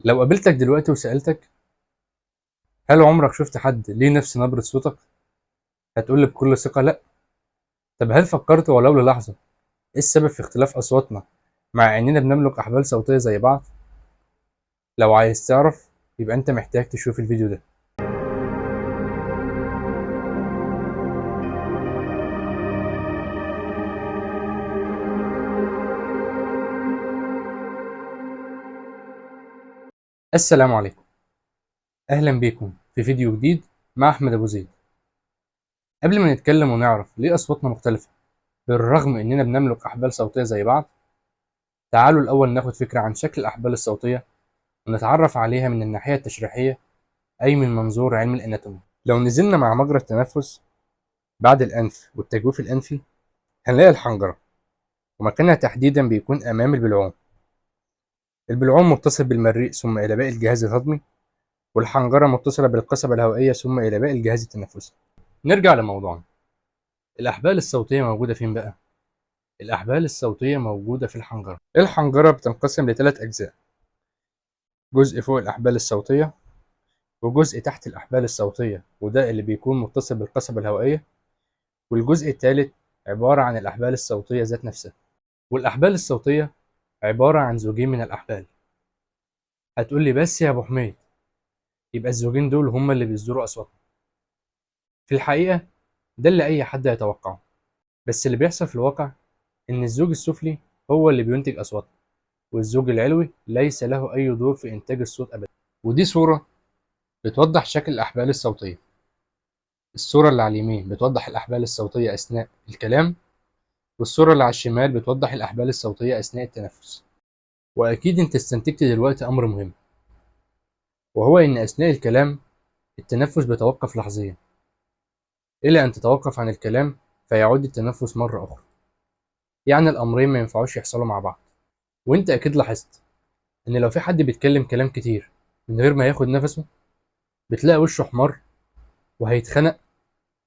لو قابلتك دلوقتي وسألتك هل عمرك شفت حد ليه نفس نبرة صوتك؟ هتقول لي بكل ثقة لأ. طب هل فكرت ولو للحظة إيه السبب في اختلاف أصواتنا مع إننا بنملك أحبال صوتية زي بعض؟ لو عايز تعرف يبقى أنت محتاج تشوف الفيديو ده. السلام عليكم، أهلا بيكم في فيديو جديد مع أحمد أبو زيد. قبل ما نتكلم ونعرف ليه أصواتنا مختلفة بالرغم إننا بنملك أحبال صوتية زي بعض، تعالوا الأول ناخد فكرة عن شكل الأحبال الصوتية ونتعرف عليها من الناحية التشريحية، أي من منظور علم الأناتومي. لو نزلنا مع مجرى التنفس بعد الأنف والتجويف الأنفي هنلاقي الحنجرة، ومكانها تحديدا بيكون أمام البلعوم. البلعوم متصل بالمريء ثم إلى باقي الجهاز الهضمي، والحنجرة متصلة بالقصبة الهوائية ثم إلى باقي الجهاز التنفسي. نرجع لموضوعنا، الأحبال الصوتية موجودة فين بقى؟ الأحبال الصوتية موجودة في الحنجرة. الحنجرة بتنقسم لثلاث أجزاء، جزء فوق الأحبال الصوتية، وجزء تحت الأحبال الصوتية وده اللي بيكون متصل بالقصبة الهوائية، والجزء الثالث عبارة عن الأحبال الصوتية ذات نفسها. والأحبال الصوتية عبارة عن زوجين من الأحبال. هتقول لي بس يا أبو حميد، يبقى الزوجين دول هما اللي بيصدروا أصواتنا؟ في الحقيقة ده اللي أي حد يتوقعه، بس اللي بيحصل في الواقع إن الزوج السفلي هو اللي بينتج أصواتنا، والزوج العلوي ليس له أي دور في إنتاج الصوت أبدا. ودي صورة بتوضح شكل الأحبال الصوتية. الصورة اللي على اليمين بتوضح الأحبال الصوتية أثناء الكلام، والصورة اللي على الشمال بتوضح الأحبال الصوتية أثناء التنفس. وأكيد أنت استنتجت دلوقتي أمر مهم، وهو إن أثناء الكلام التنفس بيتوقف لحظيا إلى أن تتوقف عن الكلام فيعود التنفس مرة أخرى. يعني الأمرين ما ينفعوش يحصلوا مع بعض. وأنت أكيد لاحظت إن لو في حد بيتكلم كلام كتير من غير ما ياخد نفسه بتلاقي وشه أحمر وهيتخنق،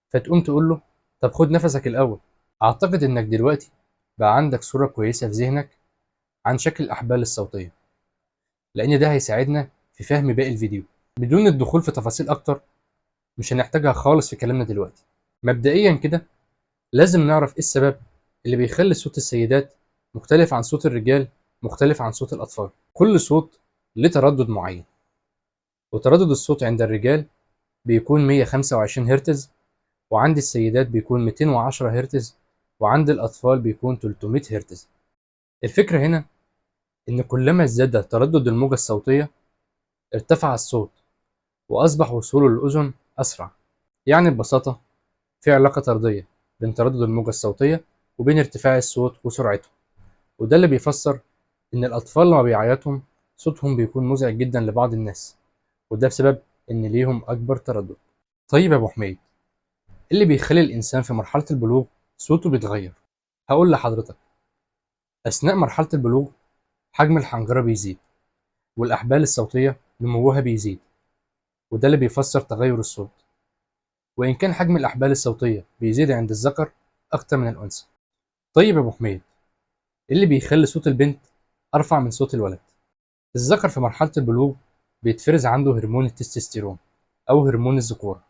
فتقوم تقول له طب خد نفسك الأول. أعتقد إنك دلوقتي بقى عندك صورة كويسة في ذهنك عن شكل الأحبال الصوتية، لأن ده هيساعدنا في فهم باقي الفيديو. بدون الدخول في تفاصيل أكتر مش هنحتاجها خالص في كلامنا دلوقتي. مبدئيا كده لازم نعرف إيه السبب اللي بيخلي صوت السيدات مختلف عن صوت الرجال، مختلف عن صوت الأطفال. كل صوت له تردد معين، وتردد الصوت عند الرجال بيكون 125 هرتز، وعند السيدات بيكون 210 هرتز، وعند الأطفال بيكون 300 هرتز. الفكرة هنا إن كلما ازداد تردد الموجة الصوتية ارتفع الصوت وأصبح وصوله للأذن أسرع. يعني ببساطة في علاقة طردية بين تردد الموجة الصوتية وبين ارتفاع الصوت وسرعته، وده اللي بيفسر إن الأطفال لما بيعيطهم صوتهم بيكون مزعج جدا لبعض الناس، وده بسبب إن ليهم أكبر تردد. طيب يا أبو حميد، إيه اللي بيخلي الإنسان في مرحلة البلوغ صوته بيتغير؟ هقول لحضرتك، أثناء مرحلة البلوغ حجم الحنجرة بيزيد، والأحبال الصوتية نموها بيزيد، وده اللي بيفسر تغير الصوت. وإن كان حجم الأحبال الصوتية بيزيد عند الذكر أكتر من الأنثى. طيب يا أبو حميد، إيه اللي بيخلي صوت البنت أرفع من صوت الولد؟ الذكر في مرحلة البلوغ بيتفرز عنده هرمون التستوستيرون أو هرمون الذكورة،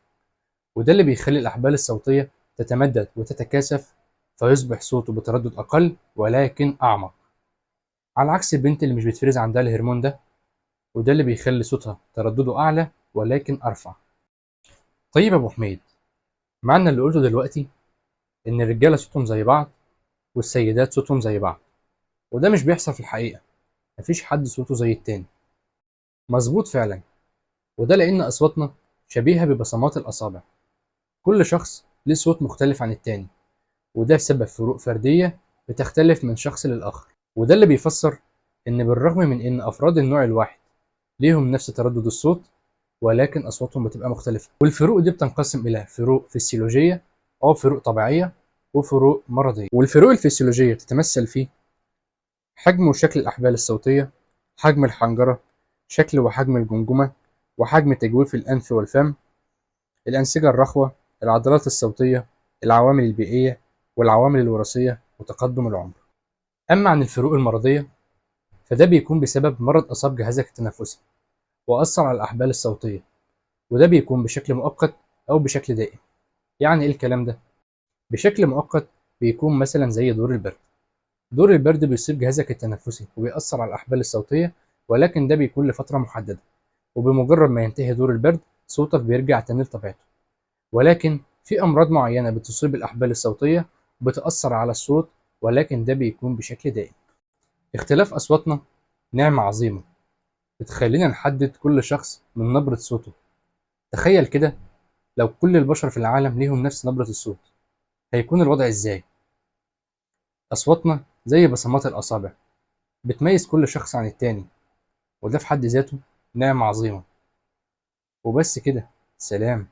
وده اللي بيخلي الأحبال الصوتية تتمدد وتتكاثف فيصبح صوته بتردد أقل ولكن أعمق، على عكس البنت اللي مش بيتفرز عندها الهرمون ده، وده اللي بيخلي صوتها تردده أعلى ولكن أرفع. طيب يا أبو حميد، معنى اللي قلته دلوقتي إن الرجالة صوتهم زي بعض والسيدات صوتهم زي بعض، وده مش بيحصل في الحقيقة. مفيش حد صوته زي التاني. مظبوط فعلا، وده لأن أصواتنا شبيهة ببصمات الأصابع. كل شخص ليه صوت مختلف عن التاني، وده بسبب فروق فردية بتختلف من شخص للآخر. وده اللي بيفسر إن بالرغم من إن أفراد النوع الواحد ليهم نفس تردد الصوت، ولكن أصواتهم بتبقى مختلفة. والفروق دي بتنقسم إلى فروق فسيولوجية أو فروق طبيعية وفروق مرضية. والفروق الفسيولوجية بتتمثل في حجم وشكل الأحبال الصوتية، حجم الحنجرة، شكل وحجم الجمجمة، وحجم تجويف الأنف والفم، الأنسجة الرخوة، العضلات الصوتية، العوامل البيئية، والعوامل الوراثية، وتقدم العمر. أما عن الفروق المرضية فده بيكون بسبب مرض أصاب جهازك التنفسي، وأثر على الأحبال الصوتية، وده بيكون بشكل مؤقت أو بشكل دائم. يعني إيه الكلام ده؟ بشكل مؤقت بيكون مثلا زي دور البرد. دور البرد بيصيب جهازك التنفسي وبيأثر على الأحبال الصوتية، ولكن ده بيكون لفترة محددة، وبمجرد ما ينتهي دور البرد صوتك بيرجع تاني لطبيعته. ولكن في أمراض معينة بتصيب الأحبال الصوتية وبتأثر على الصوت، ولكن ده بيكون بشكل دائم. اختلاف أصواتنا نعمة عظيمة بتخلينا نحدد كل شخص من نبرة صوته. تخيل كده لو كل البشر في العالم ليهم نفس نبرة الصوت، هيكون الوضع إزاي؟ أصواتنا زي بصمات الأصابع بتميز كل شخص عن التاني، وده في حد ذاته نعمة عظيمة. وبس كده، سلام.